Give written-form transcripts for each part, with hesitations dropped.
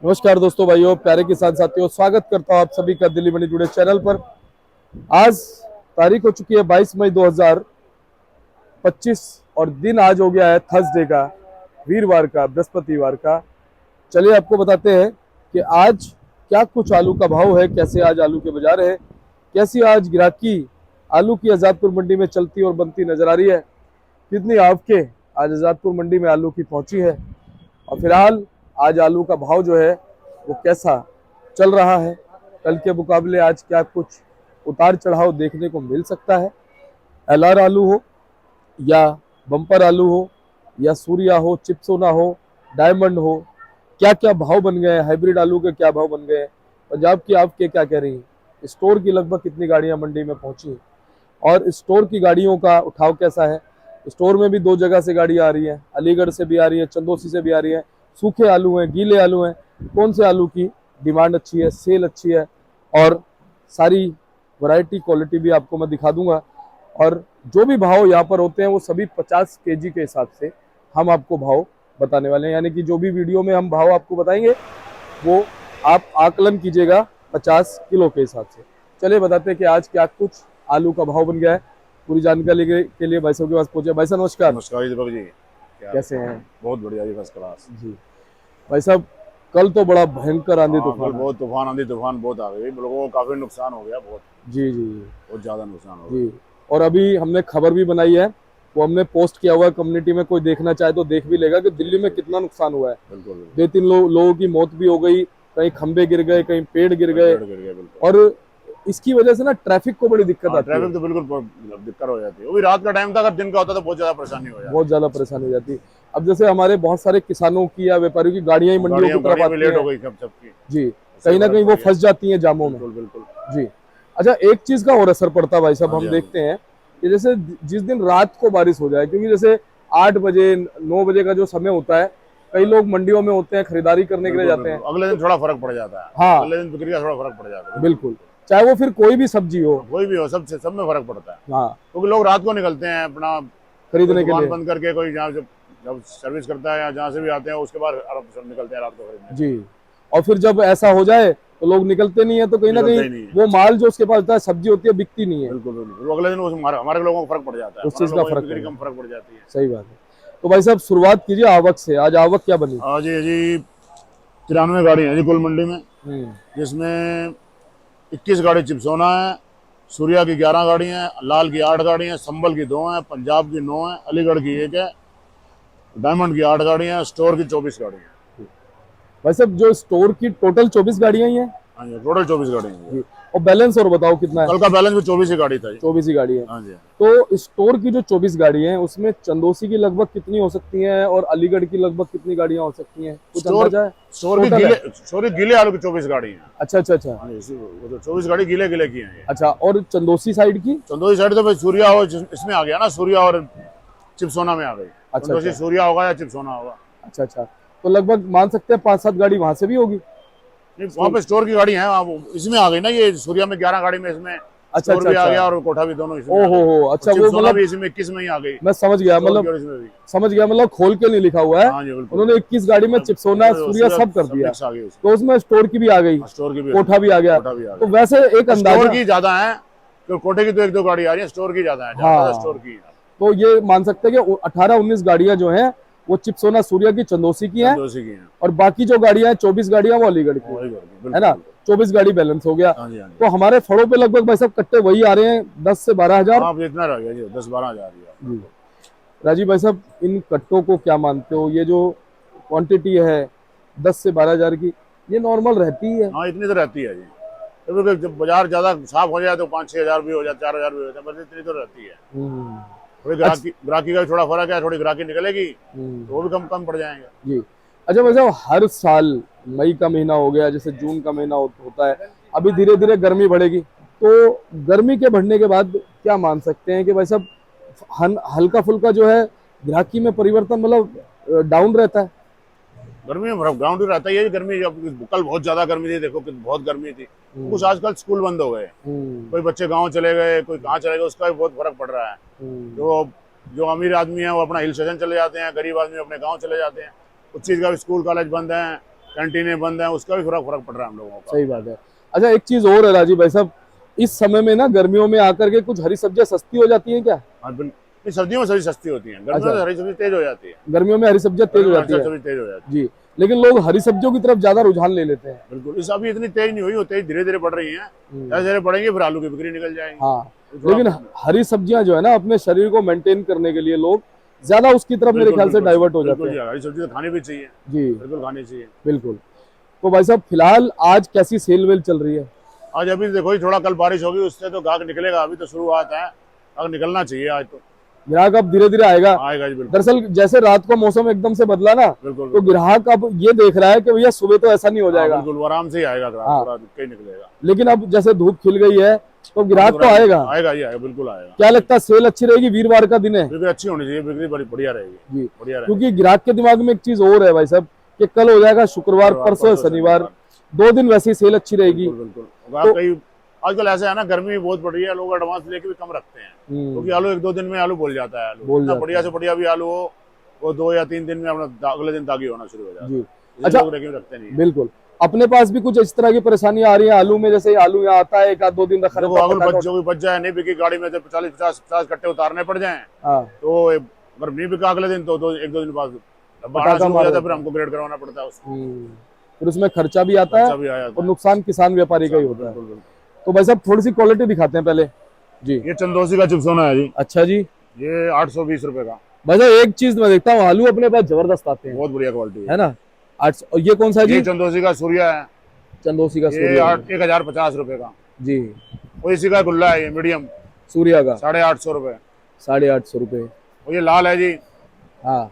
नमस्कार दोस्तों, भाइयों, प्यारे किसान साथियों, स्वागत करता हूं आप सभी का दिल्ली मंडी टुडे चैनल पर। आज तारीख हो चुकी है 22 मई 2025 और दिन आज हो गया है थर्सडे का, वीरवार का, बृहस्पतिवार का। चलिए आपको बताते हैं कि आज क्या कुछ आलू का भाव है, कैसे आज आलू के बाजार है, कैसी आज ग्राहकी आलू की आज़ादपुर मंडी में चलती और बनती नजर आ रही है, कितनी आवके आज आज़ादपुर मंडी में आलू की पहुंची है और फिलहाल आज आलू का भाव जो है वो कैसा चल रहा है। कल के मुकाबले आज क्या कुछ उतार चढ़ाव देखने को मिल सकता है। एलआर आलू हो या बम्पर आलू हो या सूर्या हो, चिप्सोना हो, डायमंड हो, क्या क्या भाव बन गए हैं, हाइब्रिड आलू के क्या भाव बन गए हैं, पंजाब की आपके क्या कह रही हैं, स्टोर की लगभग कितनी गाड़ियां मंडी में पहुंची और स्टोर की गाड़ियों का उठाव कैसा है। स्टोर में भी दो जगह से गाड़ियां आ रही हैं, अलीगढ़ से भी आ रही है, चंदोसी से भी आ रही है। सूखे आलू हैं, गीले आलू हैं, कौन से आलू की डिमांड अच्छी है, सेल अच्छी है, और सारी वैरायटी क्वालिटी भी आपको मैं दिखा दूंगा। और जो भी भाव यहाँ पर होते हैं वो सभी 50 केजी के हिसाब से हम आपको भाव बताने वाले हैं, यानी कि जो भी वीडियो में हम भाव आपको बताएंगे वो आप आकलन कीजिएगा 50 किलो के हिसाब से। चलिए बताते हैं कि आज क्या कुछ आलू का भाव बन गया है। पूरी जानकारी के लिए भाई साहब के पास पहुंचे। भाई साहब नमस्कार। नमस्कार जी दीपक जी। कैसे हैं? बहुत बढ़िया जी, फर्स्ट क्लास जी भाई साहब, कल तो बड़ा भयंकर आंधी कल तूफान है। बहुत तूफान, आंधी तूफान बहुत आ गई, लोगों को काफी नुकसान हो गया, बहुत जी जी बहुत ज्यादा नुकसान हो गया। जी। और अभी हमने खबर भी बनाई है, वो हमने पोस्ट किया हुआ है कम्युनिटी में, कोई देखना चाहे तो देख भी लेगा कि दिल्ली में कितना नुकसान हुआ है। बिल्कुल बिल्कुल। दो तीन लोगों की मौत भी हो गई, कहीं खंबे गिर गए, कहीं पेड़ गिर गए, गिर गया बिल्कुल। और इसकी वजह से ना ट्रैफिक को बड़ी दिक्कत आती है। ट्रैफिक तो बिल्कुल दिक्कत हो जाती है, वो भी रात का टाइम था, अगर दिन का होता तो बहुत ज्यादा परेशानी हो जाती। बहुत ज्यादा परेशानी हो जाती है। अब जैसे हमारे बहुत सारे किसानों की या व्यापारियों की गाड़ियां ही मंडियों की तरफ आती लेट हो हैं। गई सबकी जी, कहीं ना कहीं वो फंस जाती हैं जामों में। बिल्कुल बिल्कुल। जी। अच्छा, एक चीज का और असर पड़ता है भाई साहब, हाँ जी, हम हाँ जी। देखते हैं कि जैसे जिस दिन रात को बारिश हो जाए, क्योंकि जैसे 8 बजे 9 बजे का जो समय होता है, कई लोग मंडियों में होते हैं, खरीदारी करने के लिए बिल्कुल जाते हैं। बिल्कुल, अगले दिन थोड़ा फर्क पड़ जाता है। हाँ अगले दिन बिक्री का थोड़ा फर्क पड़ जाता है। बिल्कुल, चाहे वो फिर कोई भी सब्जी हो। कोई भी हो, सब में फर्क पड़ता है, हाँ, क्योंकि लोग रात को निकलते हैं अपना कोई खरीदने के दुकान लिए। बंद करके, कोई जहाँ जब जब सर्विस करता है या जहाँ से भी आते हैं उसके बाद निकलते हैं रात को खरीदने। जी, और फिर जब ऐसा हो जाए तो लोग निकलते नहीं है, तो कहीं ना निकलता कहीं ही नहीं है। वो माल जो उसके पास होता है, सब्जी होती है, बिकती नहीं है। बिल्कुल बिल्कुल, वो अगले दिन हमारे लोगों को फर्क पड़ जाता है, उस हमारे चीज का लोगों की फर्क बिक्री पड़ेगा। कम फर्क पड़ जाती है। सही बात है। तो भाई साहब शुरुआत कीजिए आवक से। आज आवक क्या बनी? आज ये जी 93 गाड़ी है जी कुल मंडी में, हम्म। जिसमें 21 गाड़ी चिप्सोना है, सूर्या की 11 गाड़ी हैं, लाल की 8 गाड़ी हैं, संभल की 2 हैं, पंजाब की 9 है, अलीगढ़ की 1 है, डायमंड की 8 गाड़ी हैं, स्टोर की 24 गाड़ी हैं। भाई साहब जो स्टोर की टोटल 24 गाड़ियां ही हैं? हाँ जी, टोटल 24 गाड़ी हैं। जी। और बैलेंस और बताओ कितना है? कल का बैलेंस भी 24 ही गाड़ी था जी। 24 ही गाड़ी है। हाँ जी। तो स्टोर की जो 24 गाड़ी है उसमें चंदोसी की लगभग कितनी हो सकती हैं और अलीगढ़ की लगभग कितनी गाड़ियां हो सकती हैं, कुछ अंदाजा है? स्टोर की गीले आलू की 24 गाड़ी हैं। अच्छा अच्छा अच्छा। हाँ जी, वो तो 24 गाड़ी गीले गीले की हैं। अच्छा, और चंदोसी साइड की? चंदोसी साइड तो भाई सूर्या और इसमें आ गया ना, सूर्या और चिप्सोना में आ गई। अच्छा चंदोसी अच्छा सूर्या होगा या चिप्सोना होगा। अच्छा अच्छा। तो लगभग मान सकते हैं 5-7 गाड़ी वहां से भी होगी। नहीं, वहाँ पे स्टोर की गाड़ी है, इसमें आ गई ना, ये सूर्या में 11 गाड़ी में, इसमें अच्छा स्टोर अच्छा भी आ गया अच्छा। और कोठा भी, दोनों इसमें ओ आ गए। हो, अच्छा, और वो चिप्सोना मतलब भी इसमें 21 में ही आ गई। मैं समझ गया, स्टोर की मतलब और इसमें भी। समझ गया, मतलब खोल के नहीं लिखा हुआ है। हाँ जी बिल्कुल। उन्होंने 21 गाड़ी में चिप्सोना सूर्या सब कर दिया, मिक्स आ गई उसमें। तो उसमें स्टोर की भी आ गई, स्टोर की भी, कोठा भी आ गया। कोठा भी आ तो गई। वैसे एक स्टोर अंदाजा, की ज्यादा है, तो कोठे की तो 1-2 गाड़ी आ रही है, स्टोर की ज्यादा है, हाँ, स्टोर की है। तो ये मान सकते हैं कि 18-19 गाड़ियां जो हैं वो चिप्सोना सूर्या की चंदोसी की हैं, चंदोसी की हैं, और बाकी जो गाड़ियां हैं 24 गाड़ियां वो अलीगढ़ की हैं, है ना? 24 गाड़ी बैलेंस हो गया। हाँ जी, हाँ जी। तो हमारे फड़ों पे लगभग भाई साहब कट्टे वही आ रहे हैं, 10 से 12 हजार। हाँ, इतना रह गया जी, 10-12 हजार जी। राजीव भाई साहब, इन कट्टों को क्या मानते हो? ये जो क्वांटिटी है 10 से 12 हजार की, ये नॉर्मल रहती है? हाँ, इतनी तो रहती है जी। तो जब बाजार ज्यादा साफ हो जाए तो 5-6 हजार भी हो जाए, 4 हजार भी हो जाए, बस इतनी तो रहती है। थोड़ी ग्राहकी का भी थोड़ा फर्क है, थोड़ी ग्राहकी निकलेगी तो वो भी कम कम पड़ जाएंगे। जी। अच्छा भाई साहब, हर साल मई का महीना हो गया, जैसे जून का महीना होता है, अभी धीरे धीरे गर्मी बढ़ेगी, तो गर्मी के बढ़ने के बाद क्या मान सकते हैं कि भाई साहब हल्का फुल्का जो है ग्राहकी में परिवर्तन, मतलब डाउन रहता है? गर्मी में ग्राउंड रहता ही है गर्मी। जब कल बहुत ज्यादा गर्मी थी, देखो कि बहुत गर्मी थी, कुछ आजकल स्कूल बंद हो गए, कोई बच्चे गांव चले गए, कोई कहाँ चले गए, उसका भी बहुत फर्क पड़ रहा है। तो जो अमीर आदमी है वो अपना हिल स्टेशन चले जाते हैं, गरीब आदमी अपने गाँव चले जाते हैं, उस चीज का भी स्कूल कॉलेज बंद है, कैंटीनें बंद हैं, उसका भी फर्क पड़ रहा है हम लोगों का। सही बात है। अच्छा एक चीज और है राजीव भाई साहब, इस समय में ना गर्मियों में आकर के कुछ हरी सब्जियां सस्ती हो जाती हैं क्या? हाँ बिल्कुल, सर्दियों में सब्जी सस्ती होती है, गर्मियों में हरी सब्जी तेज हो जाती है। गर्मियों में हरी सब्जियां तेज हो जाती है सब्जी तेज हो जाती जी, लेकिन लोग हरी सब्जियों की तरफ ज्यादा रुझान ले लेते हैं। है बिल्कुल। इस अभी इतनी तेज नहीं हुई, वो तेज धीरे धीरे बढ़ रही है, जैसे धीरे बढ़ेंगी फिर आलू की बिक्री निकल जाएगी। हाँ, लेकिन हरी सब्जियां जो है ना अपने शरीर को मेंटेन करने के लिए लोग ज्यादा उसकी तरफ मेरे ख्याल से डाइवर्ट हो जाते हैं। हरी सब्जी तो खानी भी चाहिए जी बिल्कुल, खानी चाहिए बिल्कुल। तो भाई साहब फिलहाल आज कैसी सेल वेल चल रही है? आज अभी देखो ही थोड़ा कल बारिश होगी, उससे तो गाहक निकलेगा, अभी तो शुरुआत है, अगर निकलना चाहिए आज तो ग्राहक अब धीरे धीरे आएगा जी बिल्कुल। दरअसल जैसे रात को मौसम एकदम से बदला ना, बिल्कुल तो ग्राहक अब ये देख रहा है कि भैया सुबह तो ऐसा नहीं हो जाएगा। बिल्कुल, वो आराम से ही आएगा ग्राहक, हाँ। थोड़ा कहीं निकलेगा। लेकिन अब जैसे धूप खिल गई है तो ग्राहक तो आएगा। आएगा ही आएगा, बिल्कुल आएगा। क्या लगता है सेल अच्छी रहेगी? वीरवार का दिन है बिक्री अच्छी होनी चाहिए, बिक्री बड़ी बढ़िया रहेगी जी, बढ़िया रहेगी। क्योंकि ग्राहक के दिमाग में एक चीज और है भाई साहब कि कल हो जाएगा शुक्रवार, परसों शनिवार, 2 दिन वैसी सेल अच्छी रहेगी। बिल्कुल कई आजकल ऐसे है ना, गर्मी भी बहुत बढ़ी है, लोग एडवांस लेके भी कम रखते हैं, क्योंकि आलू 1-2 दिन में आलू बोल जाता है। आलू इतना बढ़िया से बढ़िया भी आलू हो, वो 2 या 3 दिन में अपना अगले दिन दागी होना शुरू हो जाता है। अच्छा, लोग रखते नहीं। बिल्कुल। अपने पास भी कुछ इस तरह की परेशानियां आ रही है आलू में, जैसे आलू यहाँ आता है 1-2 दिन रखा जो भी बच जाए, नहीं बिकी गाड़ी में, 40-50 कट्टे उतारने पड़ जाए तो अगर नहीं बिका अगले दिन तो 1-2 दिन बाद फिर हमको ग्रेड करवाना पड़ता है उसको, फिर उसमें खर्चा भी आता है और नुकसान किसान व्यापारी का ही होता है। तो भाई साहब थोड़ी सी क्वालिटी दिखाते हैं पहले जी। ये चंदोसी का चिप्सोना है जी। अच्छा जी, ये 820 रुपए का। भाई साहब एक चीज मैं देखता हूँ, आलू अपने पास जबरदस्त आते हैं, बहुत बढ़िया क्वालिटी है ना। 800। और ये कौन सा जी? ये चंदोसी का सूर्या है। चंदोसी का ये 1050 रुपए का जी। और इसी का गुल्ला है, ये मीडियम सूर्या का 850 रुपए। 850 रुपए। और ये लाल है जी, हाँ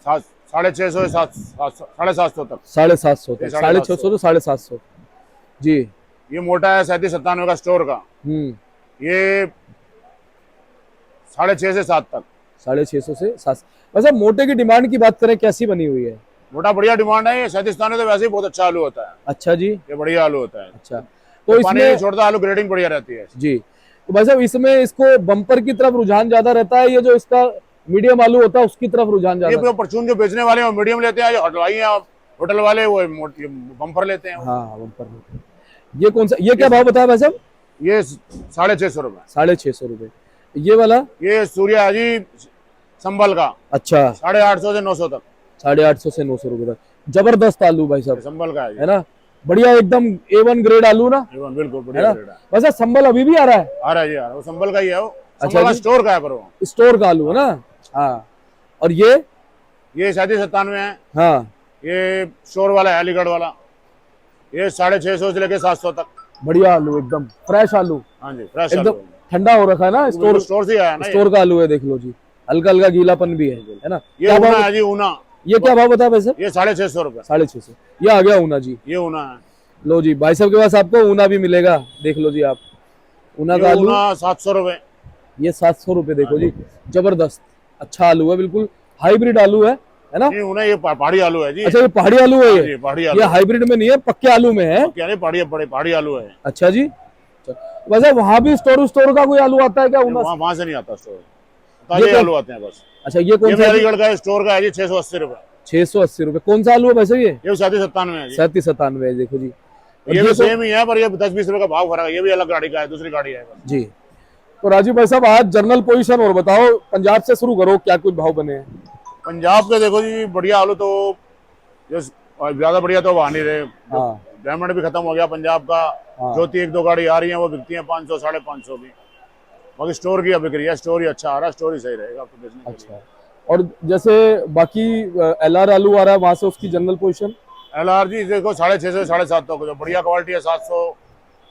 650 750 तक, 750 तक, 650 तो 750 जी। ये मोटा है 37-97 का स्टोर का, ये 650 से 7 तक, 650 से 7। वैसे मोटे की डिमांड की बात करें कैसी बनी हुई है? मोटा बढ़िया डिमांड है। ये 37 तो वैसे ही बहुत अच्छा आलू होता है। अच्छा जी, ये बढ़िया आलू होता है। अच्छा, तो इसमें पानी नहीं छोड़ता, आलू ग्रेडिंग बढ़िया रहती है जी। तो भाई साहब इसमें इसको बम्पर की तरफ रुझान ज्यादा रहता है, ये जो इसका मीडियम आलू होता है उसकी तरफ रुझान ज्यादा? ये परचून जो बेचने वाले हैं मीडियम लेते हैं, जो हलवाई हैं होटल वाले वो बम्पर लेते हैं। हाँ बम्पर लेते हैं। ये कौन सा, ये क्या भाव बताया भाई साहब? ये 650 रुपए। 650 रुपए। ये वाला? ये सूर्या है जी, संभल का। अच्छा, 850 से 900 तक। 850 से 900 रुपए तक। जबरदस्त आलू भाई साहब, संभल का है ना, बढ़िया एकदम A1 ग्रेड आलू ना। A1 बिल्कुल बढ़िया ग्रेड है। वैसे संभल अभी भी आ रहा है? आ रहा है जी, वो संभल का ही है। वो संभल का स्टोर का है, पर वो स्टोर का आलू है ना। हाँ, और ये 97 है। हाँ, ये स्टोर वाला है, अलीगढ़ वाला। ये 650 से लेके 700 तक। बढ़िया आलू, एकदम फ्रेश आलू। हाँ जी, फ्रेश एकदम ठंडा हो रखा है ना, स्टोर से आया ना, स्टोर का आलू है, देख लो जी, हल्का हल्का गीलापन भी है ना। ये ऊना है जी, ऊना। ये क्या भाव बताया वैसे? ये 650 रुपए। 650। ये आ गया ऊना जी, ये ऊना है। लो जी, भाई साहब के पास आपको ऊना भी मिलेगा, देख लो जी आप, ऊना का आलू 700 रुपए। ये 700 रुपए, देखो जी, जबरदस्त अच्छा आलू है, बिल्कुल हाइब्रिड आलू है ना। ये पहाड़ी आलू है जी। अच्छा, ये पहाड़ी आलू है, ये पहाड़ी आलू, ये हाइब्रिड में नहीं है, पक्के आलू में है। पहाड़ी आलू है। अच्छा जी, वैसे वहाँ भी स्टोर का कोई आलू आता है क्या? वहाँ से नहीं आता स्टोर, ताजे आलू आते हैं बस। अच्छा, ये कौन सा? अलीगढ़ का स्टोर का है जी, 680 रुपए। 680 रुपए। कौन सा आलू है वैसे? ये 37-97 है। 37-97 है, देखो जी। ये भी सेम ही है, पर ये 10-20 रुपए का भाव फर्क है। ये भी अलग गाड़ी का है, दूसरी गाड़ी है जी। तो राजीव भाई साहब आज जनरल पोजीशन और बताओ, पंजाब से शुरू करो, क्या कुछ भाव बने हैं पंजाब के? देखो जी, बढ़िया आलू तो ज्यादा बढ़िया तो वहां नहीं रहे। डायमंड भी खत्म हो गया पंजाब का। ज्योति 1-2 गाड़ी आ रही है, वो बिकती है 500 550 की। बाकी स्टोर की बिक्री है, स्टोर ही अच्छा आ रहा है, स्टोर ही सही रहेगा आपको बेचने के लिए। और जैसे बाकी LR आलू आ रहा है वहां से, उसकी जनरल पोजीशन? LR जी देखो 650 से 750 जो बढ़िया क्वालिटी है 700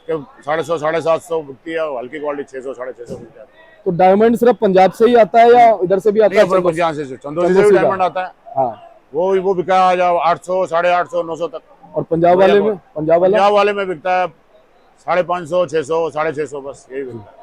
750 750 बिकती है, हल्की क्वालिटी 600 650 बिकती है। तो डायमंड सिर्फ पंजाब से ही आता है या इधर से भी आता है? चंदोसी से भी डायमंड आता है। हाँ, वो बिका 800 850 900 तक। और पंजाब वाले में? पंजाब वाले में बिकता है 550 600 650, बस यही बिकता है।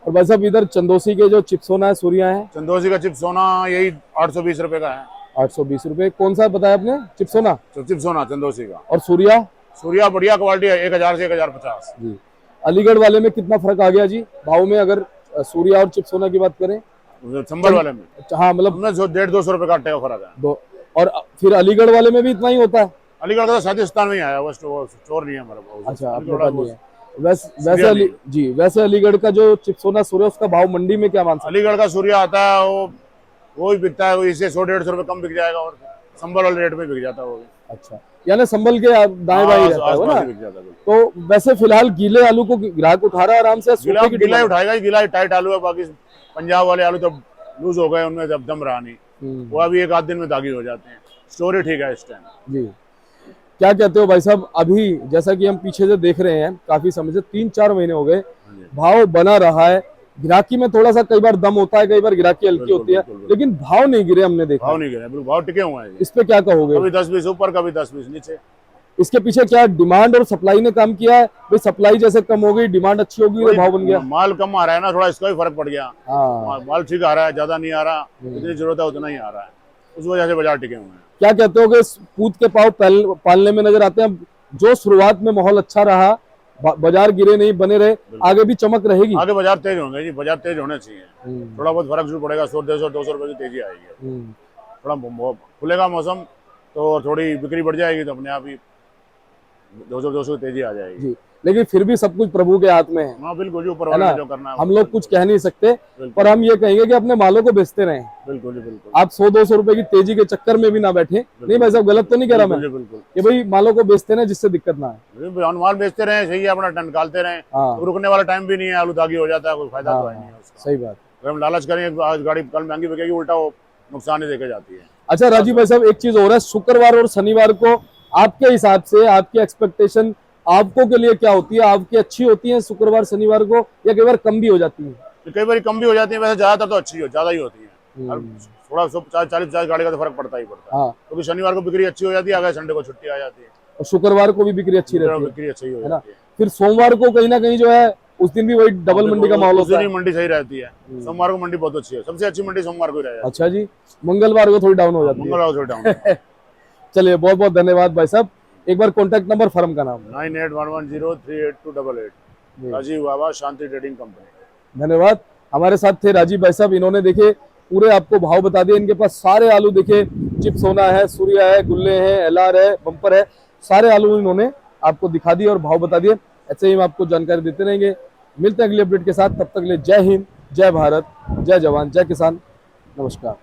और भाई साहब इधर चंदोसी के जो चिप्सोना है, सूर्या है, चंदोसी का चिप्सोना यही 820 रुपए का है। 820 रुपए। कौन सा बताया आपने? चिप्सोना? चिप्सोना चंदोसी का। और सूर्या बढ़िया क्वालिटी है, 1000 से 1050 जी। अलीगढ़ वाले में कितना फर्क आ गया जी भाव में, अगर सूर्या और चिप्सोना की बात करें? संभल वाले में? हाँ, मतलब 150-200 रुपए का फर्क है। और फिर अलीगढ़ वाले में भी इतना ही होता है? अलीगढ़ का तो साजिस्तान में ही आया, वो स्टोर नहीं है हमारे पास। अच्छा, आपके अलीगढ़ पास वो नहीं है। वैसे जी, वैसे अलीगढ़ का जो चिप्सोना सूर्य उसका भाव मंडी में क्या मान सकते अलीगढ़ का सूर्या आता है, वो ही बिकता है, वो इसे 100-150 रुपए कम बिक जाएगा, और संबल वाले रेट में बिक जाता है वो भी। हैं? अच्छा, यानी संभल के दाएं बाएं ही रहता है वो ना। आसपास ही बिक जाता है बिल्कुल। तो वैसे फिलहाल गीले आलू को ग्राहक उठा रहा है आराम से, गिला सूखे की गिला ही डिमांड? उठाएगा, गिला ही टाइट आलू है, बाकी पंजाब वाले आलू तो लूज हो गए, उनमें जब दम रहा नहीं, वो अभी एक आध दिन में दागी हो जाते हैं। स्टोरी ठीक है इस टाइम। जी, क्या कहते हो भाई साहब? अभी जैसा कि हम पीछे से देख रहे हैं, काफी समय से 3-4 महीने हो गए, भाव बना रहा है। गिराकी में थोड़ा सा कई बार दम होता है, कई बार गिराकी हल्की बिल्कुल, होती है, बिल्कुल, बिल्कुल। लेकिन भाव नहीं गिरे हमने देखा। भाव नहीं गिरे, बिल्कुल भाव टिके हुए हैं। इस पे क्या कहोगे? कभी 10-20 ऊपर, कभी 10-20 नीचे। इसके पीछे क्या डिमांड और सप्लाई ने काम किया है? भाई सप्लाई जैसे कम हो गई, डिमांड अच्छी होगी तो भाव बन गया। माल कम आ रहा है ना, थोड़ा इसका भी फर्क पड़ गया। हाँ, माल ठीक आ रहा है, ज्यादा नहीं आ रहा, जितनी जरूरत है उतना ही आ रहा है, उस वजह से बाजार टिके हुए हैं। क्या कहते हो कि पूत के पाव पालने में नजर आते हैं? जो शुरुआत में माहौल अच्छा रहा, बाजार गिरे नहीं, बने रहे, आगे भी चमक रहेगी? आगे बाजार तेज होंगे जी, बाजार तेज होने चाहिए। थोड़ा बहुत फर्क जरूर पड़ेगा, 100-150-200 रुपए की तेजी आएगी। थोड़ा खुलेगा मौसम तो थोड़ी बिक्री बढ़ जाएगी, तो अपने आप ही 200 की तेजी आ जाएगी। जी, लेकिन फिर भी सब कुछ प्रभु के हाथ में है। हाँ बिल्कुल जी, ऊपर है ना? वाले ने जो करना है हम लोग कुछ कह नहीं सकते, पर हम ये कहेंगे कि अपने मालों को बेचते रहें। बिल्कुल जी, बिल्कुल। आप 100-200 रुपए की तेजी के चक्कर में भी ना बैठे। नहीं भाई साहब, गलत तो नहीं कह रहा मैं बिल्कुल कि भाई मालों को बेचते रहें जिससे दिक्कत ना आए। माल बेचते रहे, सही है, अपना निकालते रहे। हाँ, रुकने वाला टाइम भी नहीं है, आलू दागी हो जाता है, कोई फायदा तो है नहीं है उसका। सही बात। अगर हम लालच करें आज गाड़ी कल महंगी बिकेगी, उल्टा वो नुकसान ही देके जाती है। अच्छा राजीव भाई साहब, एक चीज और है, शुक्रवार और शनिवार को आपके हिसाब से, आपकी एक्सपेक्टेशन आपको के लिए क्या होती है? आपकी अच्छी होती है शुक्रवार शनिवार को, या कई बार कम भी हो जाती है? तो कई बार कम भी हो जाती है, वैसे ज्यादातर तो अच्छी हो, ज्यादा ही होती है। और थोड़ा 40-50 गाड़ी का तो फर्क पड़ता ही पड़ता है, हाँ, क्योंकि शनिवार को बिक्री अच्छी हो जाती है, अगर संडे को छुट्टी आ जाती है, और शुक्रवार को भी बिक्री अच्छी रहती है, बिक्री अच्छी हो है ना? जाती है। फिर सोमवार को कहीं ना कहीं जो है, उस दिन भी वही डबल मंडी का माहौल उस होता दिन है। ही मंडी सही रहती है। सोमवार को मंडी बहुत अच्छी है, सबसे अच्छी मंडी सोमवार को ही रहेगी। अच्छा जी, मंगलवार को थोड़ी डाउन हो जाती है। मंगलवार को थोड़ी डाउन। चलिए, बहुत बहुत धन्यवाद भाई साहब। एक बार कॉन्टैक्ट नंबर, फर्म का नाम। 9811038288। राजीव बाबा, शांति ट्रेडिंग कंपनी। धन्यवाद। हमारे साथ थे राजीव भाई साहब, इन्होंने देखे पूरे आपको भाव बता दिए। इनके पास सारे आलू देखे, चिप्सोना है, सूर्या है, गुल्ले हैं, एलआर है, बम्पर है, सारे आलू इन्होंने आपको दिखा दिए और भाव बता दिए। ऐसे ही हम आपको जानकारी देते रहेंगे। मिलते हैं अगले अपडेट के साथ, तब तक के लिए जय हिंद, जय भारत, जय जवान, जय किसान। नमस्कार।